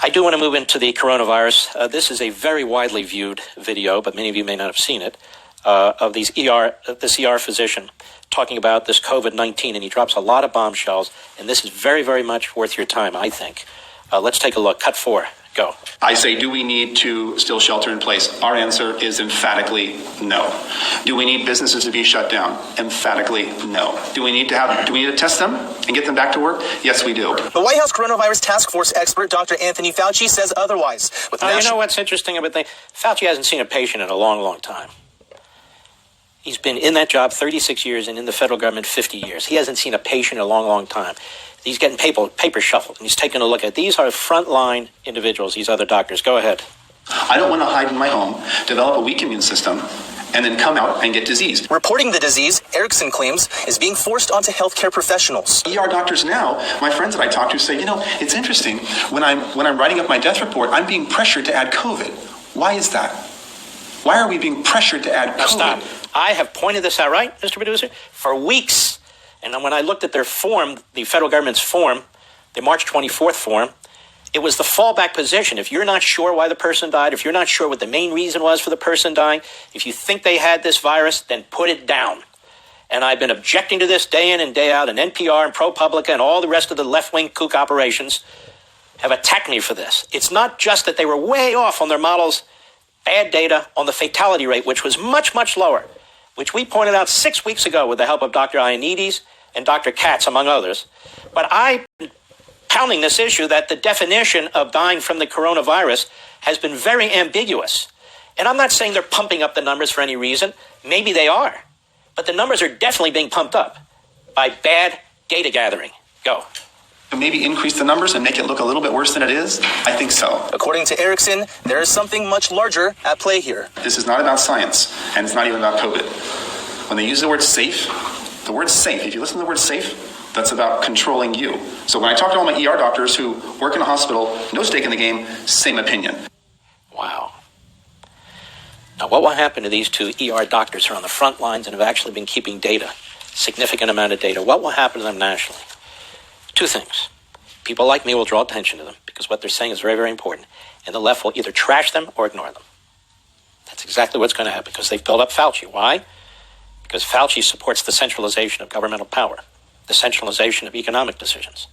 I do want to move into the coronavirus. This is a very widely viewed video, but many of you may not have seen it, of this ER physician talking about this COVID-19, and he drops a lot of bombshells, and this is very, very much worth your time, I think. Let's take a look. Cut 4. Go. I say, do we need to still shelter in place? Our answer is emphatically no. Do we need businesses to be shut down? Emphatically no. Do we need to test them and get them back to work? Yes, we do. The White House Coronavirus Task Force expert, Dr. Anthony Fauci, says otherwise. You know what's interesting about that? Fauci hasn't seen a patient in a long, long time. He's been in that job 36 years and in the federal government 50 years. He hasn't seen a patient in a long, long time. He's getting paper shuffled, and he's taking a look at these are frontline individuals, these other doctors. Go ahead. I don't want to hide in my home, develop a weak immune system, and then come out and get disease. Reporting the disease, Erickson claims, is being forced onto healthcare professionals. ER doctors now, my friends that I talk to say, it's interesting. When I'm writing up my death report, I'm being pressured to add COVID. Why is that? Why are we being pressured to add COVID? Now stop. I have pointed this out, right, Mr. Producer? For weeks. And when I looked at their form, the federal government's form, the March 24th form, it was the fallback position. If you're not sure why the person died, if you're not sure what the main reason was for the person dying, if you think they had this virus, then put it down. And I've been objecting to this day in and day out, and NPR and ProPublica and all the rest of the left-wing kook operations have attacked me for this. It's not just that they were way off on their models, bad data on the fatality rate, which was much, much lower, which we pointed out 6 weeks ago with the help of Dr. Ioannidis and Dr. Katz, among others. But I've been pounding this issue that the definition of dying from the coronavirus has been very ambiguous. And I'm not saying they're pumping up the numbers for any reason. Maybe they are. But the numbers are definitely being pumped up by bad data gathering. Go. Maybe increase the numbers and make it look a little bit worse than it is? I think so. According to Erickson, there is something much larger at play here. This is not about science, and it's not even about COVID. When they use the word safe, if you listen to the word safe, that's about controlling you. So when I talk to all my ER doctors who work in a hospital, no stake in the game, same opinion. Wow. Now, what will happen to these two ER doctors who are on the front lines and have actually been keeping data, significant amount of data? What will happen to them nationally? Two things. People like me will draw attention to them because what they're saying is very, very important. And the left will either trash them or ignore them. That's exactly what's going to happen because they've built up Fauci. Why? Because Fauci supports the centralization of governmental power, the centralization of economic decisions,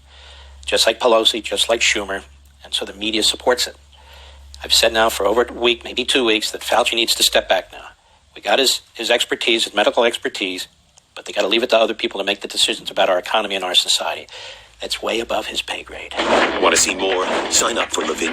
just like Pelosi, just like Schumer. And so the media supports it. I've said now for over a week, maybe 2 weeks, that Fauci needs to step back now. We got his expertise, his medical expertise, but they got to leave it to other people to make the decisions about our economy and our society. That's way above his pay grade. Want to see more? Sign up for Levin.